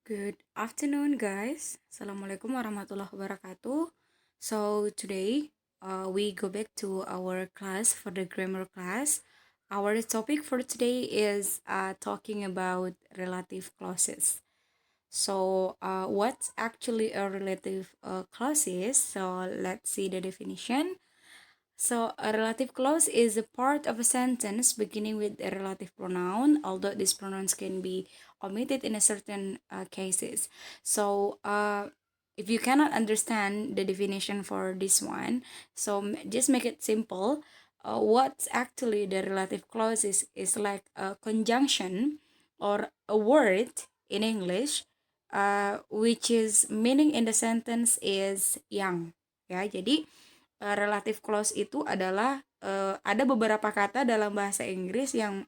Good afternoon, guys. Assalamualaikum warahmatullahi wabarakatuh. So today, we go back to our class for the grammar class. Our topic for today is talking about relative clauses. So, what's actually a relative clauses? So let's see the definition. So, a relative clause is a part of a sentence beginning with a relative pronoun, although these pronouns can be omitted in a certain cases. So, if you cannot understand the definition for this one, so just make it simple. What's actually the relative clause is like a conjunction or a word in English, which is meaning in the sentence is yang. Ya, jadi relative clause itu adalah ada beberapa kata dalam bahasa Inggris yang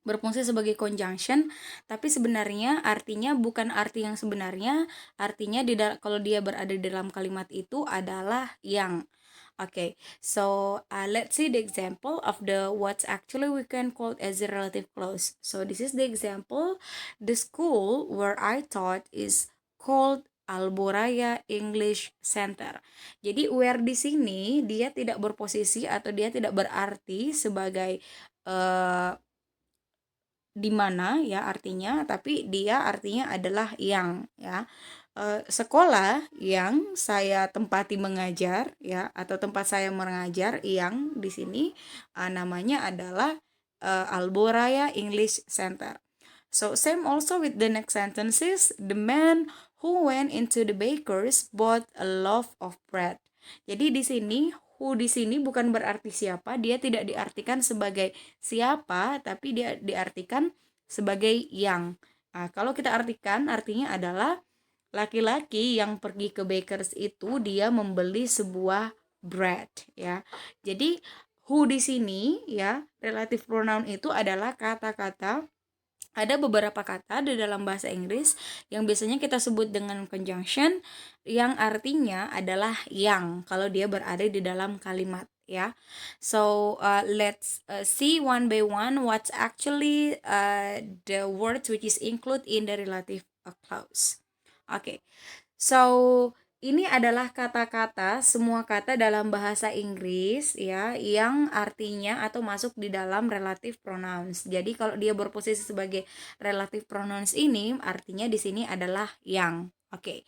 berfungsi sebagai conjunction, tapi sebenarnya artinya bukan arti yang sebenarnya, artinya kalau dia berada di dalam kalimat itu adalah yang. Okay, so let's see the example of the what's actually we can call as a relative clause. So this is the example. The school where I taught is called Alboraya English Center. Jadi where di sini dia tidak berposisi atau dia tidak berarti sebagai di mana ya artinya, tapi dia artinya adalah yang ya. Sekolah yang saya tempati mengajar ya atau tempat saya mengajar yang di sini namanya adalah Alboraya English Center. So same also with the next sentences. The man who went into the baker's bought a loaf of bread. Jadi di sini who di sini bukan berarti siapa, dia tidak diartikan sebagai siapa, tapi dia diartikan sebagai yang. Nah, kalau kita artikan artinya adalah laki-laki yang pergi ke bakers itu dia membeli sebuah bread ya. Jadi who di sini ya, relative pronoun itu adalah kata-kata, ada beberapa kata di dalam bahasa Inggris yang biasanya kita sebut dengan conjunction yang artinya adalah yang kalau dia berada di dalam kalimat ya. So let's see one by one what's actually the words which is included in the relative clause. Oke, so ini adalah kata-kata, semua kata dalam bahasa Inggris ya yang artinya atau masuk di dalam relative pronouns. Jadi kalau dia berposisi sebagai relative pronouns ini artinya di sini adalah yang. Oke.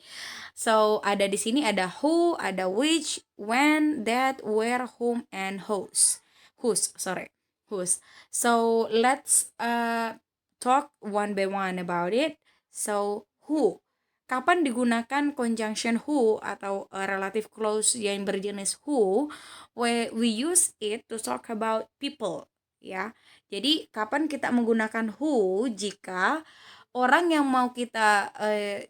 So ada di sini ada who, ada which, when, that, where, whom, and whose. Whose. So let's talk one by one about it. So who. Kapan digunakan conjunction who atau relative clause yang berjenis who? We use it to talk about people ya. Jadi kapan kita menggunakan who jika orang yang mau kita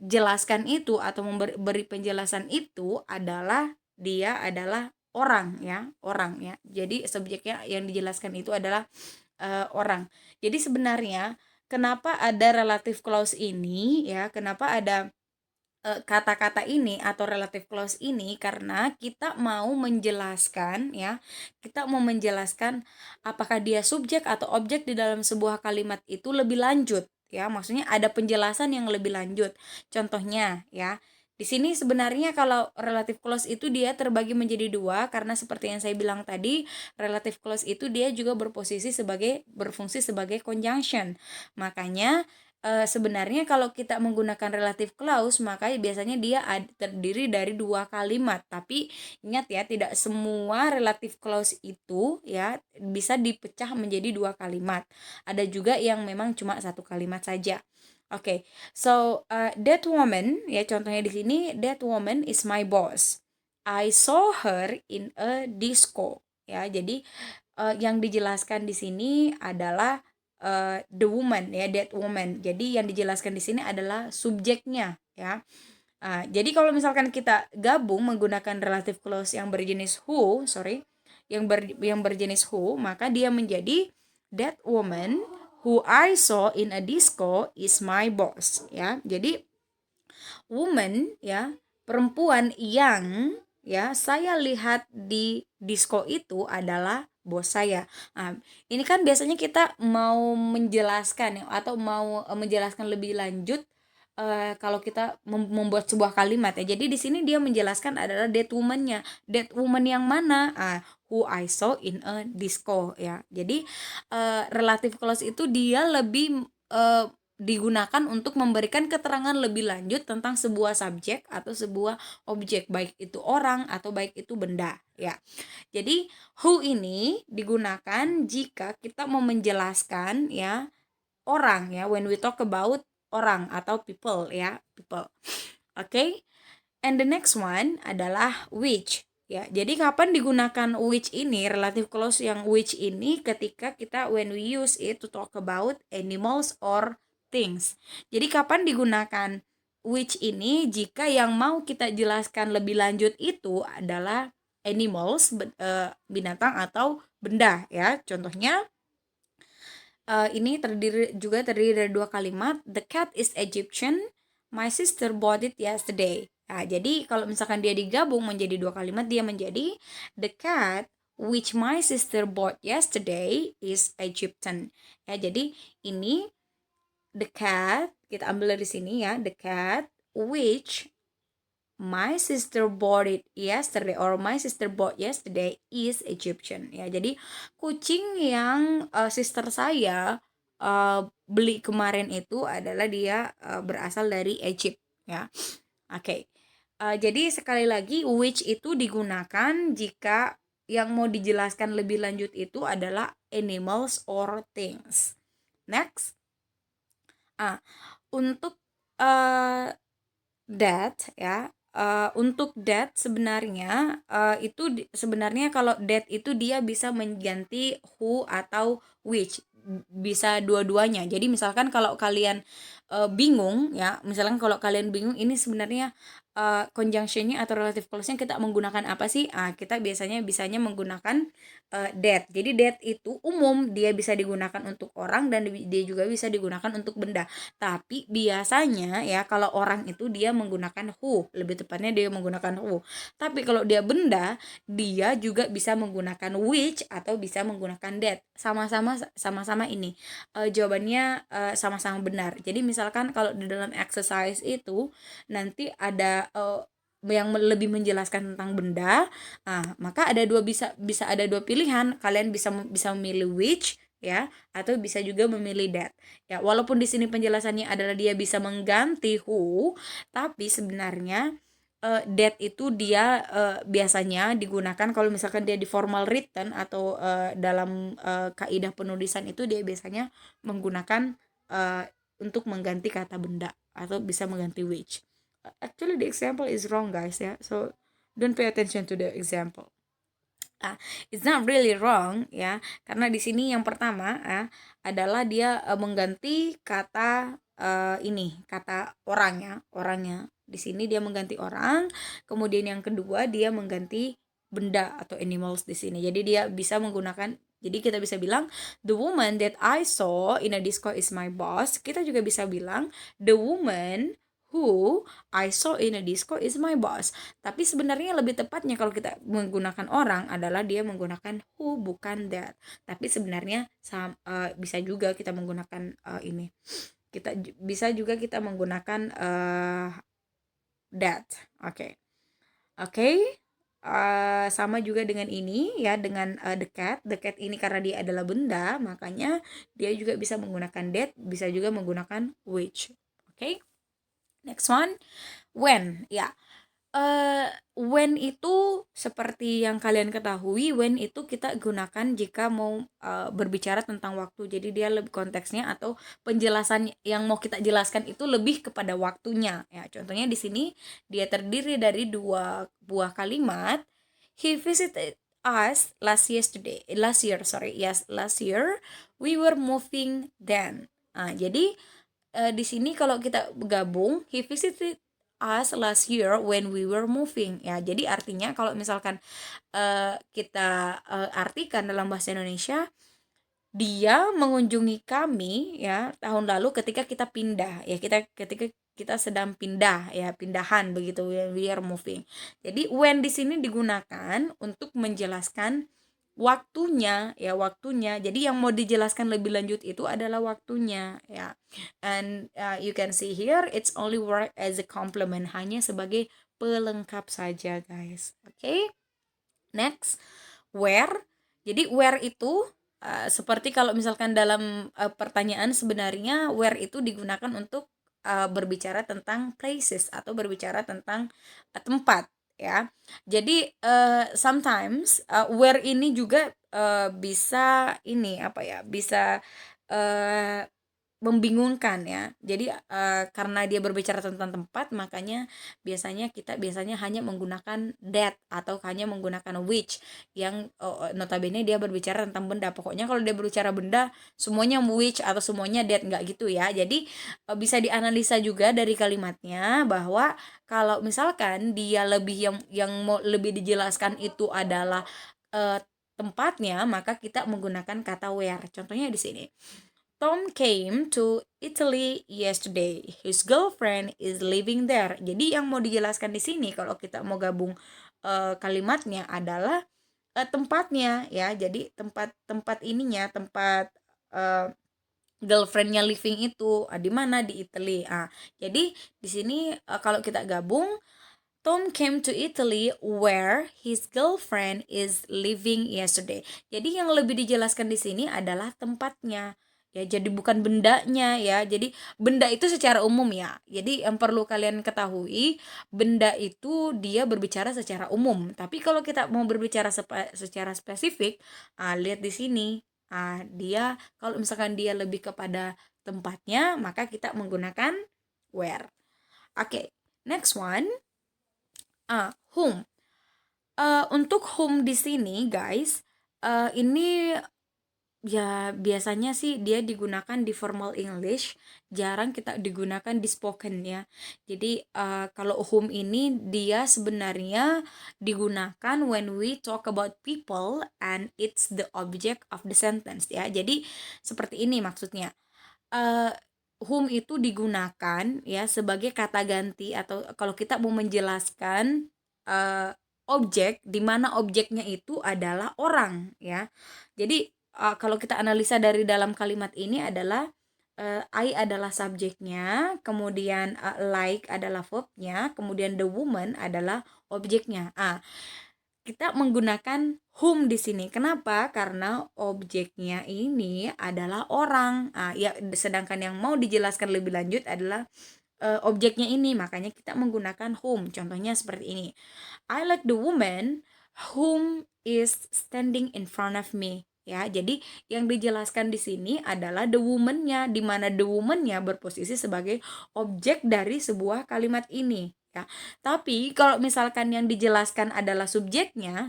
jelaskan itu atau memberi penjelasan itu adalah dia adalah orang ya. Jadi subjeknya yang dijelaskan itu adalah orang. Jadi sebenarnya kenapa ada relative clause ini ya? Kenapa ada kata-kata ini atau relative clause ini karena kita mau menjelaskan ya, kita mau menjelaskan apakah dia subjek atau objek di dalam sebuah kalimat itu lebih lanjut ya, maksudnya ada penjelasan yang lebih lanjut. Contohnya ya, di sini sebenarnya kalau relative clause itu dia terbagi menjadi dua karena seperti yang saya bilang tadi, relative clause itu dia juga berfungsi sebagai conjunction. Makanya sebenarnya kalau kita menggunakan relative clause maka biasanya dia terdiri dari dua kalimat, tapi ingat ya tidak semua relative clause itu ya bisa dipecah menjadi dua kalimat, ada juga yang memang cuma satu kalimat saja. Oke, so that woman ya, contohnya di sini, that woman is my boss, I saw her in a disco ya. Jadi yang dijelaskan di sini adalah the woman ya, that woman. Jadi yang dijelaskan di sini adalah subjeknya ya. Jadi kalau misalkan kita gabung menggunakan relative clause yang berjenis who, yang berjenis who, maka dia menjadi that woman who I saw in a disco is my boss ya. Jadi woman ya, perempuan yang ya saya lihat di disco itu adalah bos saya. Nah, ini kan biasanya kita mau menjelaskan ya, atau mau menjelaskan lebih lanjut kalau kita membuat sebuah kalimat ya. Jadi di sini dia menjelaskan adalah that woman-nya. That woman yang mana? Who I saw in a disco ya. Jadi relative clause itu dia lebih digunakan untuk memberikan keterangan lebih lanjut tentang sebuah subjek atau sebuah objek, baik itu orang atau baik itu benda ya. Jadi who ini digunakan jika kita mau menjelaskan ya orang ya, when we talk about orang atau people ya, people. Okay? And the next one adalah which ya. Jadi kapan digunakan which ini, relative clause yang which ini, ketika kita when we use it to talk about animals or things. Jadi kapan digunakan which ini jika yang mau kita jelaskan lebih lanjut itu adalah animals, binatang atau benda ya. Contohnya ini terdiri dari dua kalimat. The cat is Egyptian. My sister bought it yesterday. Nah, jadi kalau misalkan dia digabung menjadi dua kalimat, dia menjadi the cat which my sister bought yesterday is Egyptian. Ya, jadi ini the cat kita ambil dari sini ya, the cat which my sister bought it yesterday or my sister bought yesterday is Egyptian ya. Jadi kucing yang sister saya beli kemarin itu adalah dia berasal dari Egypt ya. Oke. Jadi sekali lagi which itu digunakan jika yang mau dijelaskan lebih lanjut itu adalah animals or things. Next. Untuk that ya, untuk that sebenarnya sebenarnya kalau that itu dia bisa mengganti who atau which, bisa dua-duanya. Jadi misalkan kalau kalian bingung ya, misalkan kalau kalian bingung ini sebenarnya conjunctionnya atau relative clause-nya kita menggunakan apa sih? Kita bisanya menggunakan that. Jadi that itu umum, dia bisa digunakan untuk orang dan dia juga bisa digunakan untuk benda. Tapi biasanya ya kalau orang itu dia menggunakan who, lebih tepatnya dia menggunakan who. Tapi kalau dia benda, dia juga bisa menggunakan which atau bisa menggunakan that. Sama-sama ini. Jawabannya sama-sama benar. Jadi misalkan kalau di dalam exercise itu nanti ada yang lebih menjelaskan tentang benda, maka bisa ada dua pilihan. Kalian bisa memilih which ya, atau bisa juga memilih that. Ya, walaupun di sini penjelasannya adalah dia bisa mengganti who, tapi sebenarnya that itu dia biasanya digunakan kalau misalkan dia di formal written atau dalam kaidah penulisan itu dia biasanya menggunakan untuk mengganti kata benda atau bisa mengganti which. Actually the example is wrong guys ya, so don't pay attention to the example. It's not really wrong ya, karena di sini yang pertama adalah dia mengganti kata kata orangnya. Di sini dia mengganti orang, kemudian yang kedua dia mengganti benda atau animals di sini. Jadi dia bisa menggunakan, jadi kita bisa bilang the woman that I saw in a disco is my boss. Kita juga bisa bilang the woman who I saw in a disco is my boss. Tapi sebenarnya lebih tepatnya kalau kita menggunakan orang adalah dia menggunakan who bukan that. Tapi sebenarnya bisa juga kita menggunakan ini. Bisa juga kita menggunakan that. Oke. Sama juga dengan ini ya, dengan the cat. The cat ini karena dia adalah benda, makanya dia juga bisa menggunakan that, bisa juga menggunakan which. Oke. Next one, when ya. When itu seperti yang kalian ketahui, when itu kita gunakan jika mau berbicara tentang waktu. Jadi dia lebih konteksnya atau penjelasan yang mau kita jelaskan itu lebih kepada waktunya. Ya, contohnya di sini dia terdiri dari dua buah kalimat. He visited us last year. We were moving then. Jadi di sini kalau kita gabung, he visited us last year when we were moving ya. Jadi artinya kalau misalkan kita artikan dalam bahasa Indonesia, dia mengunjungi kami ya tahun lalu ketika kita pindah ya, ketika kita sedang pindah ya, pindahan begitu, we are moving. Jadi when di sini digunakan untuk menjelaskan waktunya ya, waktunya. Jadi yang mau dijelaskan lebih lanjut itu adalah waktunya ya. And you can see here it's only work as a complement, hanya sebagai pelengkap saja guys. Oke. Next, where. Jadi where itu seperti kalau misalkan dalam pertanyaan, sebenarnya where itu digunakan untuk berbicara tentang places atau berbicara tentang tempat ya. Jadi sometimes where ini juga bisa ini apa ya? Bisa uh, membingungkan ya. Jadi karena dia berbicara tentang tempat, makanya kita biasanya hanya menggunakan that atau hanya menggunakan which, yang notabene dia berbicara tentang benda. Pokoknya kalau dia berbicara benda, semuanya which atau semuanya that, nggak gitu ya. Jadi bisa dianalisa juga dari kalimatnya bahwa kalau misalkan dia yang mau lebih dijelaskan itu adalah tempatnya, maka kita menggunakan kata where. Contohnya di sini. Tom came to Italy yesterday. His girlfriend is living there. Jadi yang mau dijelaskan di sini kalau kita mau gabung kalimatnya adalah tempatnya ya. Jadi tempat ininya, tempat uh, girlfriendnya living itu di mana, di Italy. Jadi di sini kalau kita gabung, Tom came to Italy where his girlfriend is living yesterday. Jadi yang lebih dijelaskan di sini adalah tempatnya. Ya, jadi bukan bendanya ya. Jadi benda itu secara umum ya. Jadi yang perlu kalian ketahui, benda itu dia berbicara secara umum. Tapi kalau kita mau berbicara secara spesifik, lihat di sini. Dia kalau misalkan dia lebih kepada tempatnya, maka kita menggunakan where. Oke, next one. Whom. Untuk whom di sini guys, ini ya biasanya sih dia digunakan di formal English, jarang kita digunakan di spoken ya. Jadi kalau whom ini dia sebenarnya digunakan when we talk about people and it's the object of the sentence ya. Jadi seperti ini maksudnya. Uh, whom itu digunakan ya sebagai kata ganti, atau kalau kita mau menjelaskan objek di mana objeknya itu adalah orang ya. Jadi kalau kita analisa dari dalam kalimat ini adalah I adalah subjeknya, kemudian like adalah verbnya, kemudian the woman adalah objeknya. Kita menggunakan whom di sini. Kenapa? Karena objeknya ini adalah orang. Ya, sedangkan yang mau dijelaskan lebih lanjut adalah objeknya ini, makanya kita menggunakan whom. Contohnya seperti ini. I like the woman whom is standing in front of me. Ya, jadi yang dijelaskan di sini adalah the woman-nya, di mana the woman-nya berposisi sebagai objek dari sebuah kalimat ini. Ya. Tapi kalau misalkan yang dijelaskan adalah subjeknya,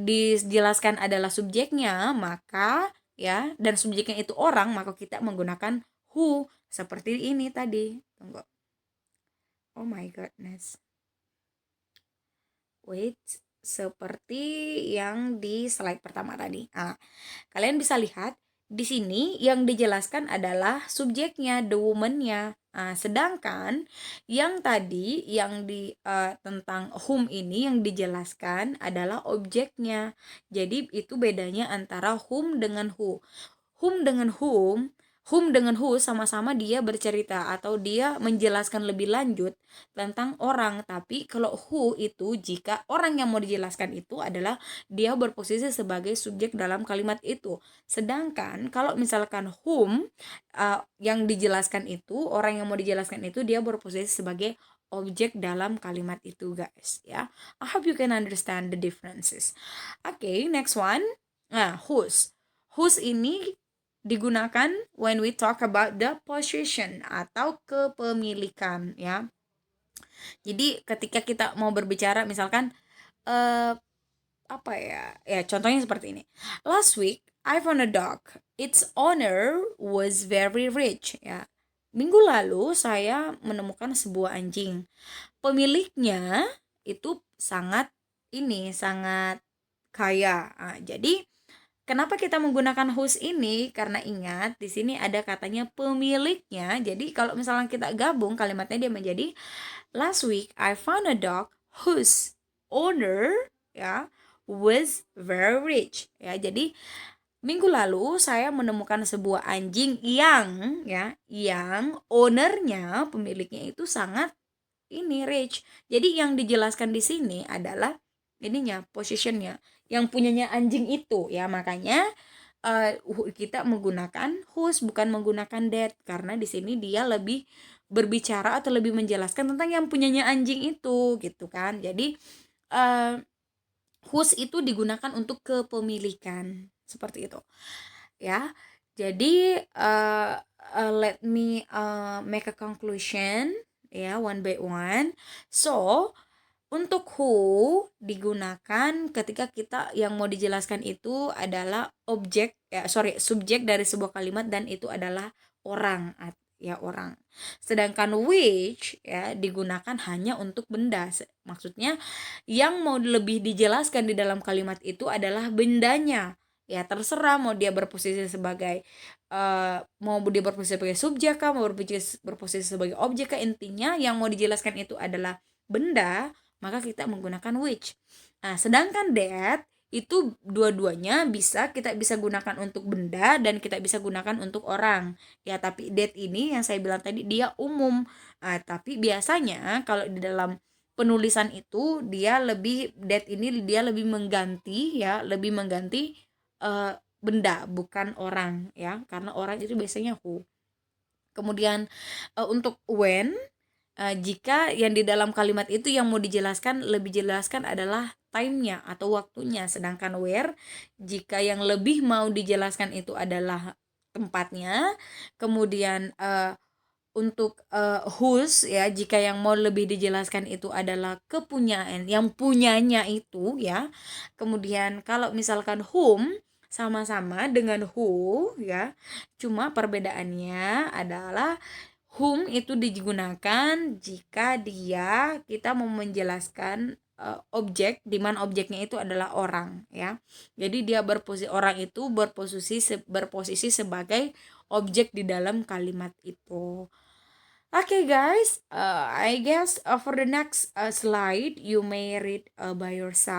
dijelaskan adalah subjeknya, maka ya, dan subjeknya itu orang, maka kita menggunakan who seperti ini tadi. Tunggu. Oh my goodness. Wait, seperti yang di slide pertama tadi. Kalian bisa lihat di sini yang dijelaskan adalah subjeknya, the woman-nya. Sedangkan yang tadi yang tentang whom ini yang dijelaskan adalah objeknya. Jadi itu bedanya antara whom dengan who. Whom dengan who sama-sama dia bercerita atau dia menjelaskan lebih lanjut tentang orang. Tapi kalau who itu jika orang yang mau dijelaskan itu adalah dia berposisi sebagai subjek dalam kalimat itu. Sedangkan kalau misalkan whom yang dijelaskan itu, orang yang mau dijelaskan itu dia berposisi sebagai objek dalam kalimat itu guys ya. I hope you can understand the differences. Okay, next one. Whose. Whose ini digunakan when we talk about the possession atau kepemilikan ya. Jadi ketika kita mau berbicara misalkan apa ya? Ya, contohnya seperti ini. Last week I found a dog. Its owner was very rich ya. Minggu lalu saya menemukan sebuah anjing. Pemiliknya itu sangat kaya. Jadi kenapa kita menggunakan whose ini? Karena ingat di sini ada katanya pemiliknya. Jadi kalau misalnya kita gabung kalimatnya dia menjadi last week I found a dog whose owner ya was very rich. Ya, jadi minggu lalu saya menemukan sebuah anjing yang ownernya, pemiliknya itu sangat ini rich. Jadi yang dijelaskan di sini adalah ininya, positionnya, yang punyanya anjing itu ya. Makanya kita menggunakan whose bukan menggunakan that, karena di sini dia lebih berbicara atau lebih menjelaskan tentang yang punyanya anjing itu gitu kan. Jadi uh, whose itu digunakan untuk kepemilikan seperti itu ya. Jadi let me make a conclusion ya, one by one. So untuk who digunakan ketika kita yang mau dijelaskan itu adalah subjek dari sebuah kalimat, dan itu adalah orang ya, orang. Sedangkan which ya digunakan hanya untuk benda. Maksudnya yang mau lebih dijelaskan di dalam kalimat itu adalah bendanya. Ya terserah mau dia berposisi sebagai subjek kah, mau berposisi sebagai objek kah, intinya yang mau dijelaskan itu adalah benda, maka kita menggunakan which. Nah, sedangkan that itu dua-duanya kita bisa gunakan untuk benda dan kita bisa gunakan untuk orang. Ya, tapi that ini yang saya bilang tadi dia umum. Tapi biasanya kalau di dalam penulisan itu that ini dia lebih mengganti benda bukan orang ya, karena orang itu biasanya who. Kemudian untuk when, jika yang di dalam kalimat itu yang mau lebih jelaskan adalah time-nya atau waktunya, sedangkan where jika yang lebih mau dijelaskan itu adalah tempatnya. Kemudian untuk whose ya, jika yang mau lebih dijelaskan itu adalah kepunyaan, yang punyanya itu ya. Kemudian kalau misalkan whom sama-sama dengan who ya, cuma perbedaannya adalah whom itu digunakan jika kita mau menjelaskan objek di mana objeknya itu adalah orang ya. Jadi orang itu berposisi sebagai objek di dalam kalimat itu. Okay guys, I guess for the next slide you may read by yourself.